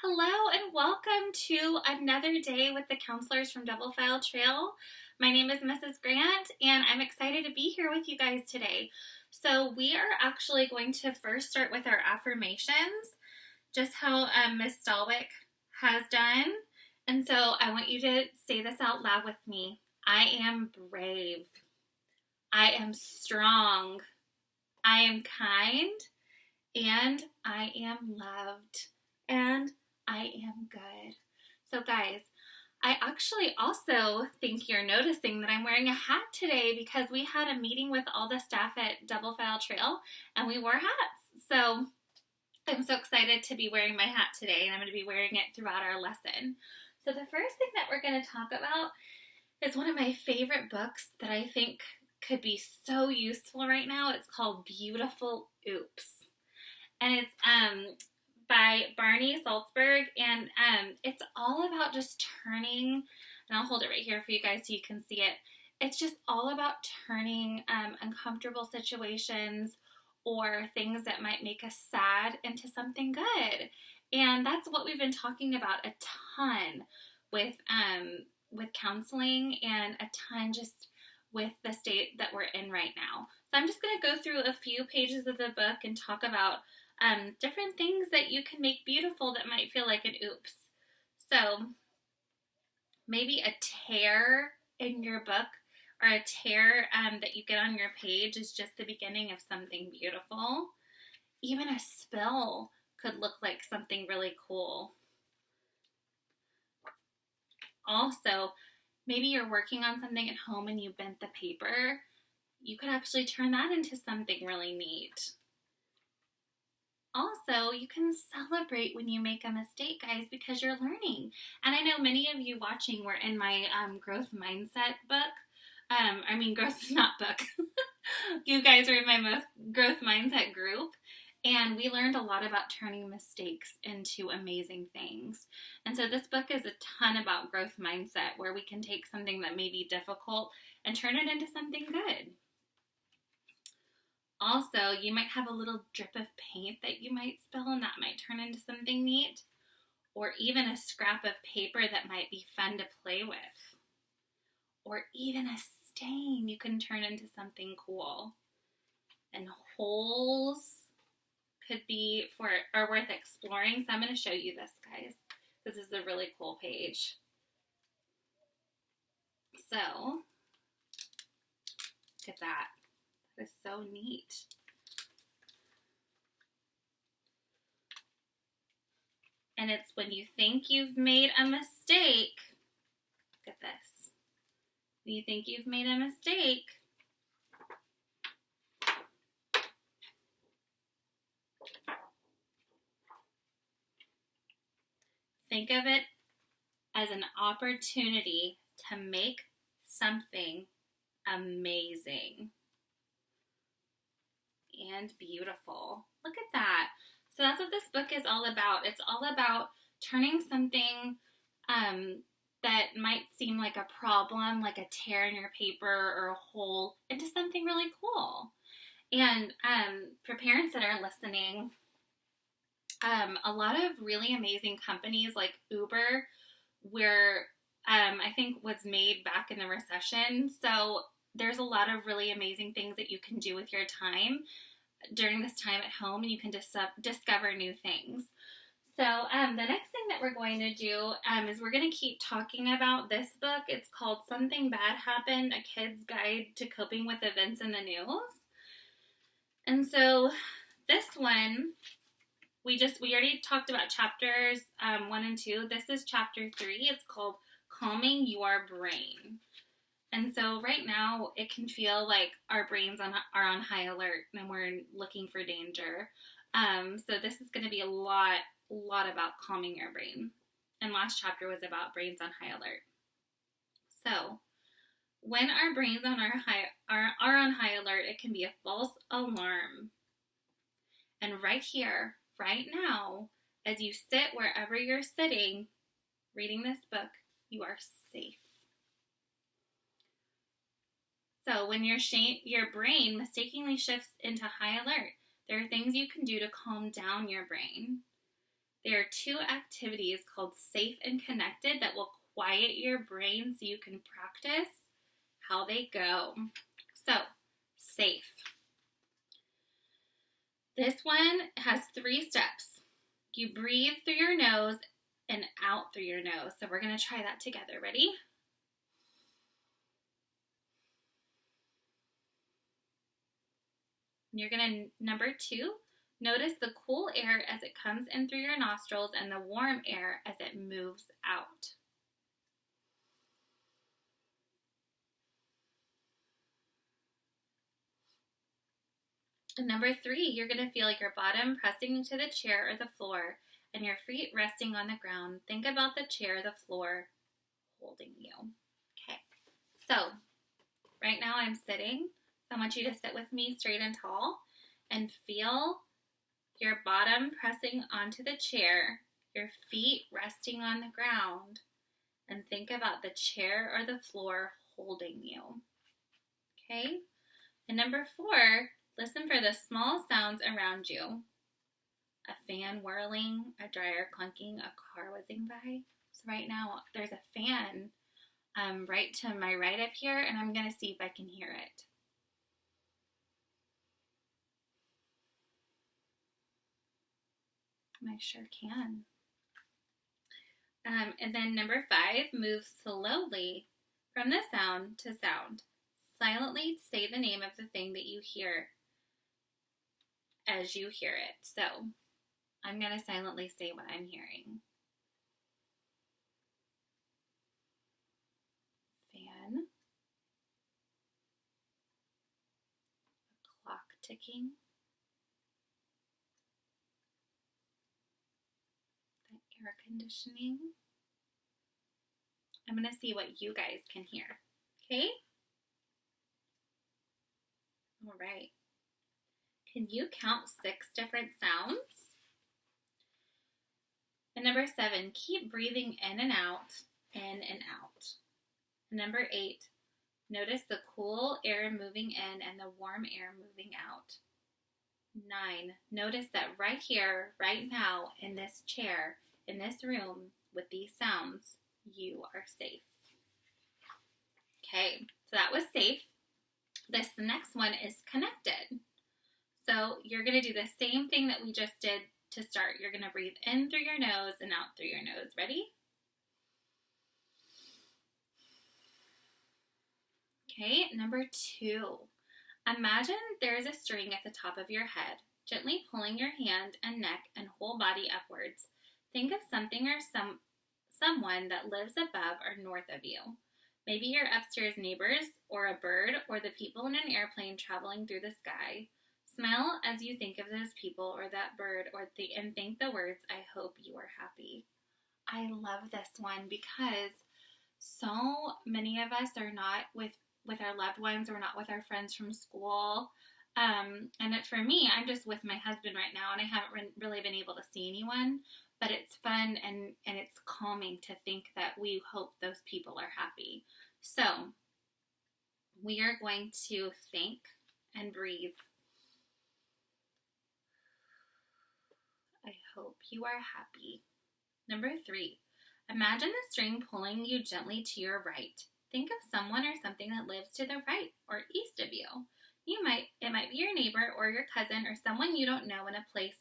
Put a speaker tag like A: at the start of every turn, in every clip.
A: Hello and welcome to another day with the counselors from Double File Trail. My name is Mrs. Grant and I'm excited to be here with you guys today. So we are actually going to first start with our affirmations, just how Miss Stallwick has done. And so I want you to say this out loud with me. I am brave. I am strong. I am kind. And I am loved. And I am good. So guys, I actually also think you're noticing that I'm wearing a hat today because we had a meeting with all the staff at Double File Trail and we wore hats. So I'm so excited to be wearing my hat today, and I'm going to be wearing it throughout our lesson. So the first thing that we're going to talk about is one of my favorite books that I think could be so useful right now. It's called Beautiful Oops. And it's by Barney Saltzberg, and it's all about just turning, and I'll hold it right here for you guys so you can see it. It's just all about turning uncomfortable situations or things that might make us sad into something good. And that's what we've been talking about a ton with counseling, and a ton just with the state that we're in right now. So I'm just going to go through a few pages of the book and talk about different things that you can make beautiful that might feel like an oops. So maybe a tear in your book or a tear that you get on your page is just the beginning of something beautiful. Even a spill could look like something really cool. Also, maybe you're working on something at home and you bent the paper. You could actually turn that into something really neat. Also, you can celebrate when you make a mistake, guys, because you're learning. And I know many of you watching were in my growth mindset book. Not book. You guys are in my growth mindset group. And we learned a lot about turning mistakes into amazing things. And so this book is a ton about growth mindset, where we can take something that may be difficult and turn it into something good. Also, you might have a little drip of paint that you might spill, and that might turn into something neat. Or even a scrap of paper that might be fun to play with. Or even a stain you can turn into something cool. And holes are worth exploring. So I'm going to show you this, guys. This is a really cool page. So, look at that. Is so neat. And it's when you think you've made a mistake. Look at this. When you think you've made a mistake, think of it as an opportunity to make something amazing and beautiful. Look at that. So that's what this book is all about. It's all about turning something that might seem like a problem, like a tear in your paper or a hole, into something really cool. And for parents that are listening, a lot of really amazing companies like Uber I think was made back in the recession. So there's a lot of really amazing things that you can do with your time during this time at home, and you can discover new things. So the next thing that we're going to do is we're going to keep talking about this book. It's called Something Bad Happened, A Kid's Guide to Coping with Events in the News. And so this one, we already talked about chapters 1 and 2. This is chapter 3. It's called Calming Your Brain. And so right now, it can feel like our brains are on high alert and we're looking for danger. So this is going to be a lot about calming your brain. And last chapter was about brains on high alert. So when our brains are on high alert, it can be a false alarm. And right here, right now, as you sit wherever you're sitting, reading this book, you are safe. So when your brain mistakenly shifts into high alert, there are things you can do to calm down your brain. There are 2 activities called Safe and Connected that will quiet your brain so you can practice how they go. So, safe. This one has 3 steps. You breathe through your nose and out through your nose. So we're going to try that together. Ready? And you're going to, number 2, notice the cool air as it comes in through your nostrils and the warm air as it moves out. And number 3, you're going to feel like your bottom pressing into the chair or the floor and your feet resting on the ground. Think about the chair or the floor holding you. Okay, so right now I'm sitting. I want you to sit with me straight and tall and feel your bottom pressing onto the chair, your feet resting on the ground, and think about the chair or the floor holding you. Okay? And number 4, listen for the small sounds around you. A fan whirling, a dryer clunking, a car whizzing by. So right now there's a fan right to my right up here, and I'm going to see if I can hear it. I sure can. And then number 5, move slowly from the sound to sound. Silently say the name of the thing that you hear as you hear it. So I'm going to silently say what I'm hearing. Fan. A clock ticking. The air conditioning. I'm going to see what you guys can hear. Okay? All right. Can you count 6 different sounds? And number 7, keep breathing in and out, in and out. And number 8, notice the cool air moving in and the warm air moving out. 9, notice that right here, right now, in this chair, in this room, with these sounds, you are safe. Okay, so that was safe. This next one is connected. So you're going to do the same thing that we just did to start. You're going to breathe in through your nose and out through your nose. Ready? Okay, number 2. Imagine there is a string at the top of your head, gently pulling your hand and neck and whole body upwards. Think of something or someone that lives above or north of you. Maybe your upstairs neighbors, or a bird, or the people in an airplane traveling through the sky. Smile as you think of those people or that bird, and think the words, I hope you are happy. I love this one because so many of us are not with our loved ones. We're not with our friends from school. And for me, I'm just with my husband right now, and I haven't really been able to see anyone. But it's fun and it's calming to think that we hope those people are happy. So we are going to think and breathe. I hope you are happy. Number 3, imagine the string pulling you gently to your right. Think of someone or something that lives to the right or east of you. It might be your neighbor or your cousin or someone you don't know in a place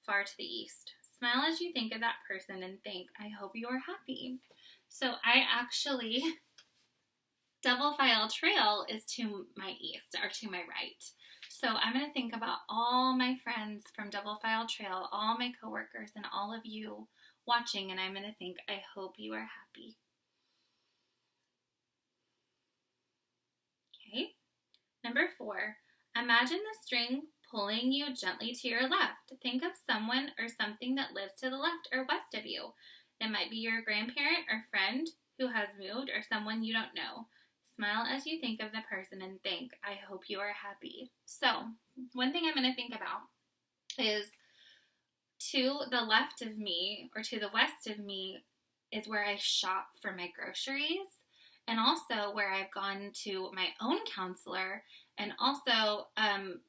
A: far to the east. Smile as you think of that person and think, I hope you are happy. So I actually, Double File Trail is to my east or to my right. So I'm going to think about all my friends from Double File Trail, all my coworkers, and all of you watching, and I'm going to think, I hope you are happy. Okay. Number 4, imagine the string pulling you gently to your left. Think of someone or something that lives to the left or west of you. It might be your grandparent or friend who has moved or someone you don't know. Smile as you think of the person and think, I hope you are happy. So, one thing I'm going to think about is to the left of me or to the west of me is where I shop for my groceries, and also where I've gone to my own counselor, and also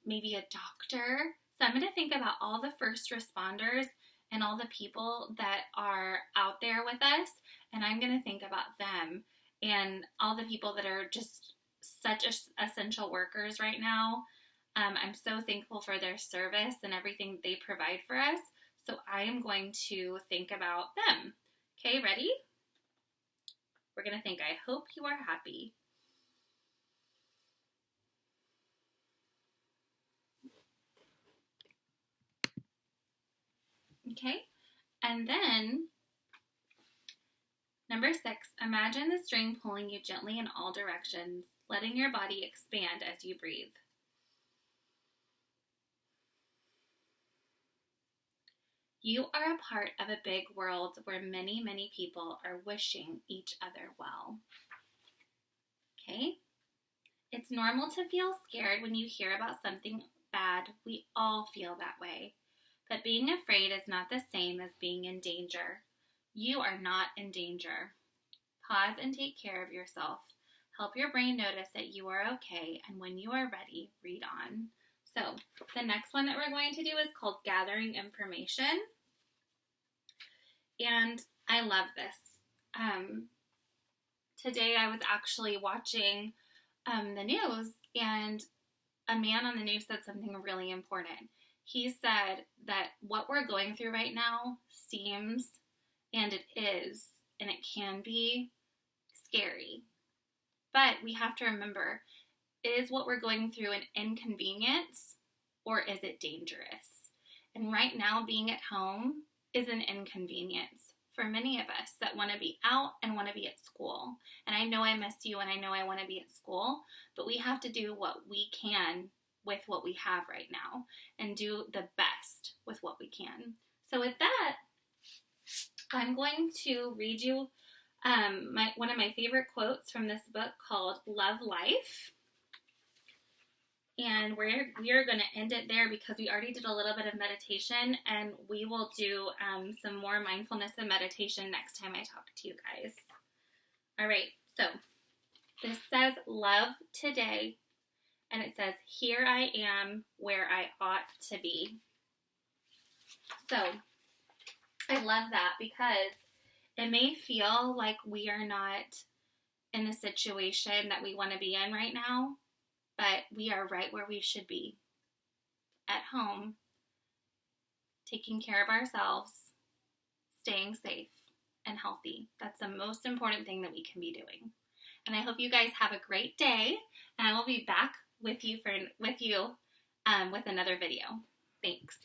A: maybe a doctor. So I'm going to think about all the first responders and all the people that are out there with us, and I'm going to think about them and all the people that are just such essential workers right now. I'm so thankful for their service and everything they provide for us. So I am going to think about them. Okay, ready? We're going to think, I hope you are happy. Okay, and then number 6, imagine the string pulling you gently in all directions, letting your body expand as you breathe. You are a part of a big world where many, many people are wishing each other well. Okay? It's normal to feel scared when you hear about something bad. We all feel that way. But being afraid is not the same as being in danger. You are not in danger. Pause and take care of yourself. Help your brain notice that you are okay, and when you are ready, read on. So the next one that we're going to do is called Gathering Information. And I love this. Today I was actually watching the news, and a man on the news said something really important. He said that what we're going through right now seems, and it is, and it can be scary. But we have to remember, is what we're going through an inconvenience, or is it dangerous? And right now, being at home is an inconvenience for many of us that want to be out and want to be at school. And I know I miss you, and I know I want to be at school, but we have to do what we can with what we have right now and do the best with what we can. So with that, I'm going to read you one of my favorite quotes from this book called Love Life. And we are going to end it there because we already did a little bit of meditation, and we will do some more mindfulness and meditation next time I talk to you guys. All right, so this says love today, and it says, here I am where I ought to be. So I love that because it may feel like we are not in the situation that we want to be in right now, but we are right where we should be, at home, taking care of ourselves, staying safe and healthy. That's the most important thing that we can be doing. And I hope you guys have a great day, and I will be back with you with another video. Thanks.